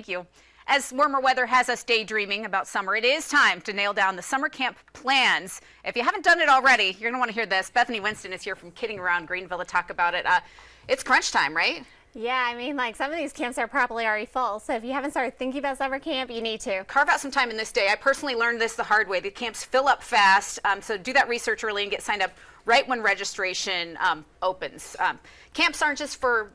Thank you. As warmer weather has us daydreaming about summer, it is time to nail down the summer camp plans. If you haven't done it already, you're going to want to hear this. Bethany Winston is here from Kidding Around Greenville to talk about it. It's crunch time, right? Yeah, I mean, like some of these camps are probably already full. So if you haven't started thinking about summer camp, you need to. Carve out some time in this day. I personally learned this the hard way. The camps fill up fast, so do that research early and get signed up right when registration opens. Camps aren't just for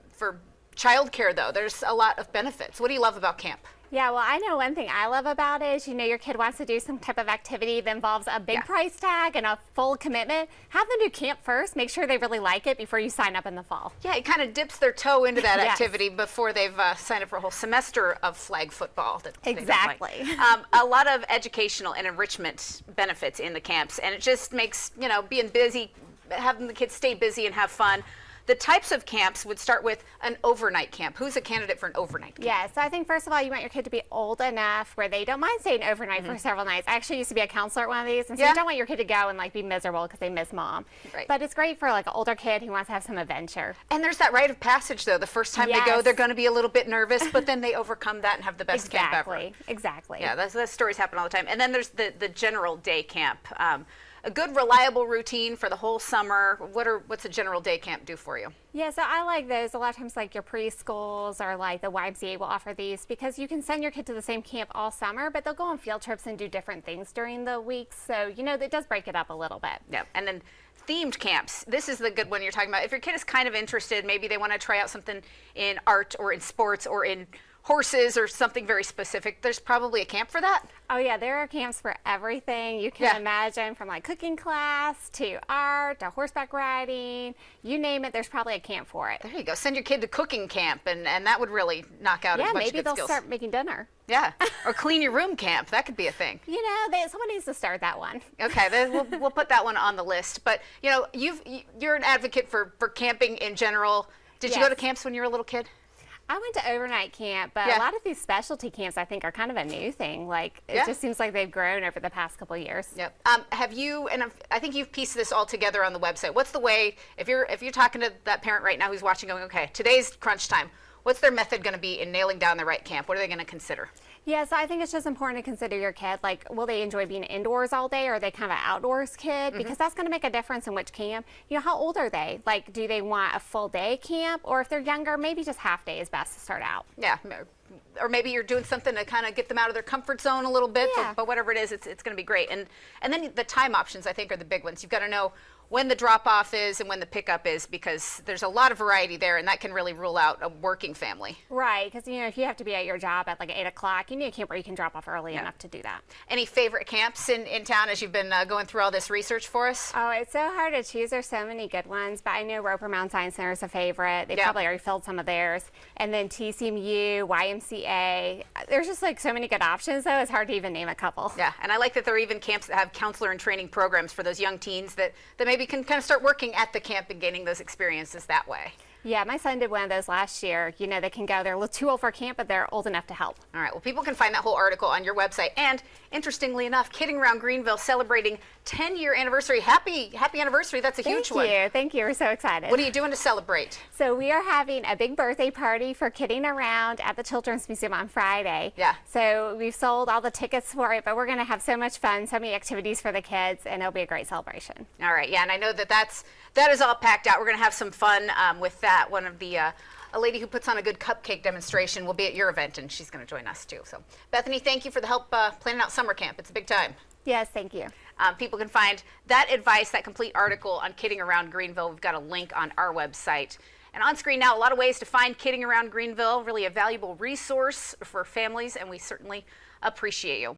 childcare, though. There's a lot of benefits. What do you love about camp? Yeah, well, I know one thing I love about it is, your kid wants to do some type of activity that involves a big price tag and a full commitment. Have them do camp first. Make sure they really like it before you sign up in the fall. Yeah, it kind of dips their toe into that activity before they've signed up for a whole semester of flag football. Exactly. A lot of educational and enrichment benefits in the camps, and it just makes, being busy, having the kids stay busy and have fun. The types of camps would start with an overnight camp. Who's a candidate for an overnight camp? Yeah, so I think first of all, you want your kid to be old enough where they don't mind staying overnight for several nights. I actually used to be a counselor at one of these, and so you don't want your kid to go and be miserable because they miss mom. Right. But it's great for an older kid who wants to have some adventure. And there's that rite of passage though. The first time they go, they're going to be a little bit nervous, but then they overcome that and have the best camp ever. Exactly. Yeah, those stories happen all the time. And then there's the general day camp. A good, reliable routine for the whole summer. What's a general day camp do for you? Yeah, so I like those. A lot of times, your preschools or the YMCA will offer these because you can send your kid to the same camp all summer, but they'll go on field trips and do different things during the weeks. So, it does break it up a little bit. Yeah, and then themed camps. This is the good one you're talking about. If your kid is kind of interested, maybe they want to try out something in art or in sports or in horses or something very specific, there's probably a camp for that? Oh yeah, there are camps for everything you can imagine, from cooking class to art to horseback riding, you name it, there's probably a camp for it. There you go. Send your kid to cooking camp and that would really knock out a bunch of good skills. Yeah, maybe they'll start making dinner. Yeah, or clean your room camp. That could be a thing. Someone needs to start that one. Okay, then we'll put that one on the list. But you're an advocate for camping in general. Did you go to camps when you were a little kid? I went to overnight camp, but a lot of these specialty camps I think are kind of a new thing. It just seems like they've grown over the past couple of years. Yep. Have you, and I think you've pieced this all together on the website. What's the way, if you're talking to that parent right now who's watching going, okay, today's crunch time, what's their method going to be in nailing down the right camp? What are they going to consider? Yeah, so I think it's just important to consider your kid. Will they enjoy being indoors all day, or are they kind of an outdoors kid? Because that's going to make a difference in which camp. How old are they? Do they want a full day camp? Or if they're younger, maybe just half day is best to start out. Yeah, or maybe you're doing something to kind of get them out of their comfort zone a little bit, but whatever it is, it's going to be great. And then the time options, I think, are the big ones. You've got to know when the drop-off is and when the pickup is, because there's a lot of variety there, and that can really rule out a working family. Right, because if you have to be at your job at 8 o'clock, you need a camp where you can drop off early enough to do that. Any favorite camps in town as you've been going through all this research for us? Oh, it's so hard to choose. There's so many good ones, but I know Roper Mountain Science Center is a favorite. They probably already filled some of theirs. And then TCMU, YMCA. There's just so many good options, though. It's hard to even name a couple. Yeah, and I like that there are even camps that have counselor and training programs for those young teens that maybe can kind of start working at the camp and gaining those experiences that way. Yeah, my son did one of those last year. They can go, they're a little too old for camp, but they're old enough to help. All right, well, people can find that whole article on your website. And interestingly enough, Kidding Around Greenville celebrating 10-year anniversary. Happy anniversary. That's a huge one. Thank you. We're so excited. What are you doing to celebrate? So we are having a big birthday party for Kidding Around at the Children's Museum on Friday. Yeah. So we've sold all the tickets for it, but we're going to have so much fun, so many activities for the kids, and it'll be a great celebration. All right, yeah, and I know that is all packed out. We're going to have some fun with that. One of the a lady who puts on a good cupcake demonstration will be at your event, and she's going to join us too. So, Bethany, thank you for the help planning out summer camp. It's a big time. Yes, thank you. People can find that advice, that complete article on Kidding Around Greenville. We've got a link on our website. And on screen now, a lot of ways to find Kidding Around Greenville, really a valuable resource for families, and we certainly appreciate you.